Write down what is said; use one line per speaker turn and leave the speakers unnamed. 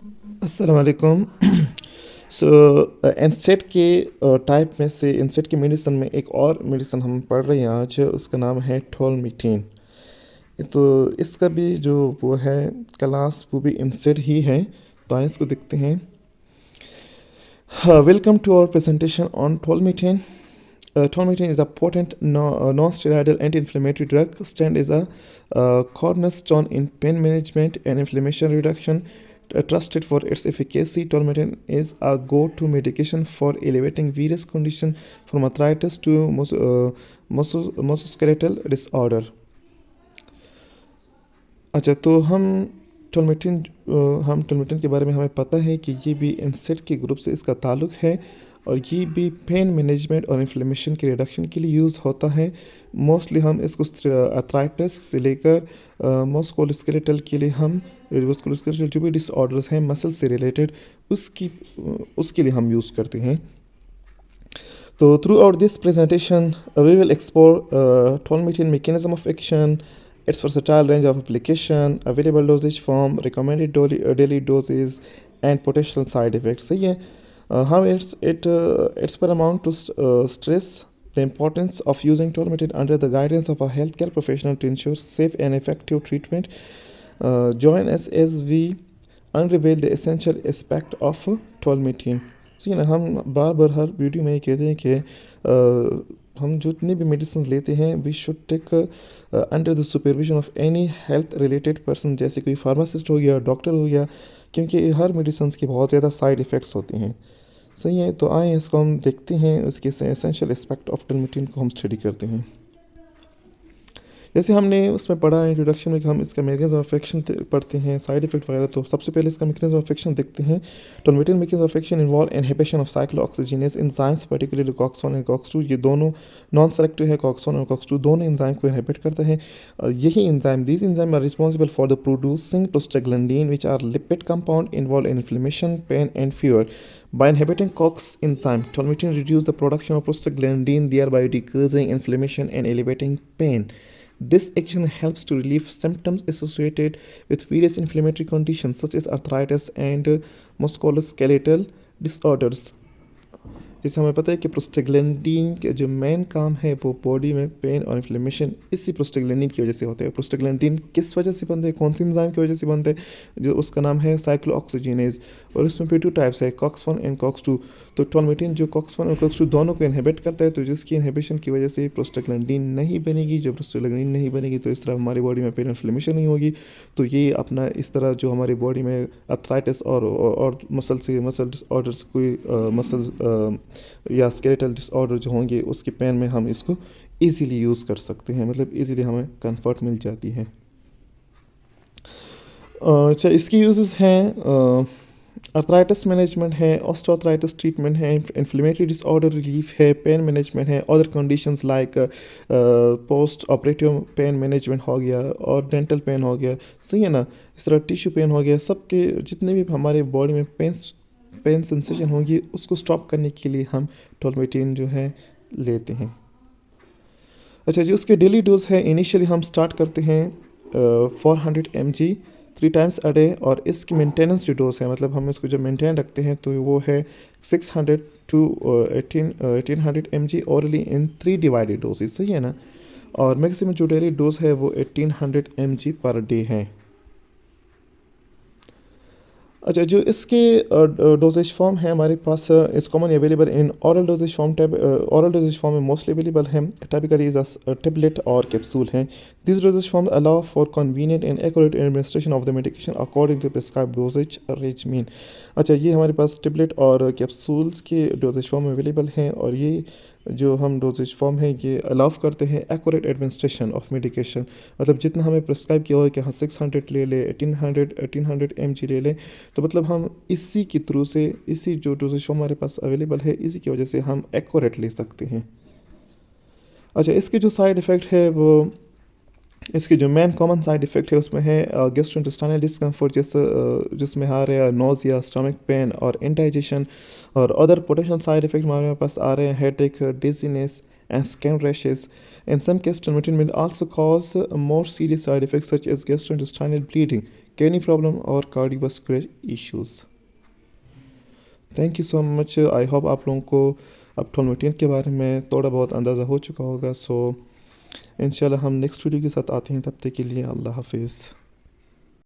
अस्सलाम वालेकुम। सो इंसेट के टाइप में से इंसेट की मेडिसिन में एक और मेडिसिन हम पढ़ रहे हैं आज, उसका नाम है टोलमीथेन। तो इसका भी जो वो है क्लास, वो भी इंसेट ही है। तो आइए इसको देखते हैं। Welcome to our presentation on tolmethane. Tolmethane is a potent non-steroidal anti-inflammatory drug. Stand is a cornerstone in pain management and inflammation reduction. Trusted for its efficacy, Tolmethane is a go-to medication for elevating various conditions from arthritis to musculoskeletal disorder. अच्छा, तो हम टोलमेटिन के बारे में हमें पता है कि ये भी इंसेट के ग्रुप से इसका ताल्लुक है, और ये भी पेन मैनेजमेंट और इन्फ्लेमेशन के रिडक्शन के लिए यूज़ होता है। मोस्टली हम इसको अर्थराइटिस से लेकर मस्कुलोस्केलेटल के लिए हम मस्कुलोस्केलेटल जो भी डिसऑर्डर्स हैं मसल से रिलेटेड, उसके लिए हम यूज़ करते हैं। So throughout this presentation, we will explore tolmetin mechanism of action, its versatile range of application, available dosage form, recommended daily doses, and potential side effects. सही है। How it's paramount to stress the importance of using tolmetin under the guidance of a healthcare professional to ensure safe and effective treatment. Join us as we unreveal the essential aspect of tolmetin. जी ना, हम बार बार हर video में ये कहते हैं कि हम जितनी भी मेडिसिन लेते हैं we should take under the supervision of any health related person, जैसे कोई फार्मासिस्ट हो गया, डॉक्टर हो गया, क्योंकि हर मेडिसिन की बहुत ज़्यादा साइड इफ़ेक्ट्स होते हैं। सही है, तो आए इसको हम देखते हैं, उसके एसेंशियल एस्पेक्ट ऑफ टोलमेटिन को हम स्टडी करते हैं। जैसे हमने उसमें पढ़ा इंट्रोडक्शन में कि हम इसका मैकेनिज्म ऑफ एक्शन पढ़ते हैं, साइड इफेक्ट वगैरह। तो सबसे पहले इसका मैकेनिज्म ऑफ एक्शन देखते हैं। Tolmetin mechanism of action involve inhibition of cyclooxygenase enzymes, particularly COX 1 and COX 2। ये दोनों नॉन सेलेक्टिव है, कॉक्स 1 और कॉक्स 2 दोनों एंजाइम को इनहिबिट करते हैं। यही enzyme, these enzyme are responsible for the producing prostaglandin which are lipid compound involve in inflammation, pain and fever. By inhibiting COX enzyme, tolmetin reduces the production of prostaglandin, thereby decreasing inflammation and elevating pain. This action helps to relieve symptoms associated with various inflammatory conditions such as arthritis and musculoskeletal disorders. जैसे हमें पता है कि prostaglandin के जो main काम है वो बॉडी में पेन और इन्फ्लेमेशन इसी प्रोस्टाग्लैंडिन की वजह से होते हैं। प्रोस्टाग्लैंडिन किस वजह से बनते हैं, कौन सी एंजाइम की वजह से बनते हैं, जो उसका नाम है साइक्लोऑक्सीजिनेज, और इसमें भी 2 टाइप्स है, कॉक्स 1 एंड कॉक्स 2। तो टोलमेटिन जो कॉक्स 1 और कॉक्स 2 दोनों को इनहिबिट करता है, तो जिसकी इनहिबिशन की वजह से प्रोस्टाग्लैंडिन नहीं बनेगी। जब प्रोस्टाग्लैंडिन नहीं बनेगी तो इस तरह हमारी बॉडी में पेन इन्फ्लेमेशन नहीं होगी। तो ये अपना इस तरह जो हमारी बॉडी में अर्थराइटिस और मसल डिसऑर्डर्स, कोई मसल या स्केलेटल डिसऑर्डर जो होंगे उसकी पेन में हम इसको इजीली यूज़ कर सकते हैं, मतलब इजीली हमें कंफर्ट मिल जाती है। अच्छा, इसकी यूजेस हैं, अर्थराइटिस मैनेजमेंट है, ऑस्टियोआर्थराइटिस ट्रीटमेंट है, इन्फ्लेमेटरी डिसऑर्डर रिलीफ है, पेन मैनेजमेंट है, other conditions like post operative pain management हो गया और डेंटल पेन हो गया। सही है ना, इस तरह टिश्यू पेन हो गया, सबके जितने भी हमारे बॉडी में पेन सेंसेशन होगी उसको स्टॉप करने के लिए हम टोलमेटिन जो है लेते हैं। अच्छा जी, उसके डेली डोज है, इनिशियली हम स्टार्ट करते हैं 400 mg 3 टाइम्स अ डे, और इसकी मेंटेनेंस जो डोज है, मतलब हम इसको जब मेंटेन रखते हैं तो वो है 600 to 1800 mg orally in 3 divided doses. सही है ना, और मैक्सिमम जो डेली डोज है वो 1800 mg पर डे है। अच्छा, जो इसके डोजेज फॉर्म है हमारे पास इस common available in oral dosage form. Oral dosage form में मोस्टली अवेलेबल है, टिपिकली इज टेबलेट और कैप्सूल हैं। This dosage form allow for convenient and accurate administration of the medication according to prescribe dosage regimen. अच्छा, ये हमारे पास tablet और capsules के डोजेज फॉर्म अवेलेबल हैं, और ये जो हम डोजेज फॉर्म है ये अलाउ करते हैं एक्यूरेट एडमिनिस्ट्रेशन ऑफ मेडिकेशन, मतलब जितना हमें प्रिस्क्राइब किया हो कि हाँ 600 ले ले, 1800 mg ले लें, तो मतलब हम इसी के थ्रू से, इसी जो डोजेज फॉर्म हमारे पास अवेलेबल है इसी की वजह से हम एक्यूरेट ले सकते हैं। अच्छा, इसके जो साइड इफ़ेक्ट है वो, इसकी जो मेन कॉमन साइड इफ़ेक्ट है उसमें है गैस्ट्रोइंटेस्टाइनल डिस्कम्फर्ट, जिसमें आ रहे हैं नोज़िया, स्टमक पेन और इंडाइजेशन, और अदर पोटेंशियल साइड इफ़ेक्ट हमारे पास आ रहे हैं headache, dizziness and skin rashes. In some cases, Tolmetin may also cause more serious side effects such as gastrointestinal bleeding, kidney problem और cardiovascular issues। Thank you so much. I hope आप लोगों को अब टोलमेटिन के बारे में थोड़ा बहुत अंदाज़ा हो चुका होगा। सो इंशाल्लाह हम नेक्स्ट वीडियो के साथ आते हैं, तब तक के लिए अल्लाह हाफिज़।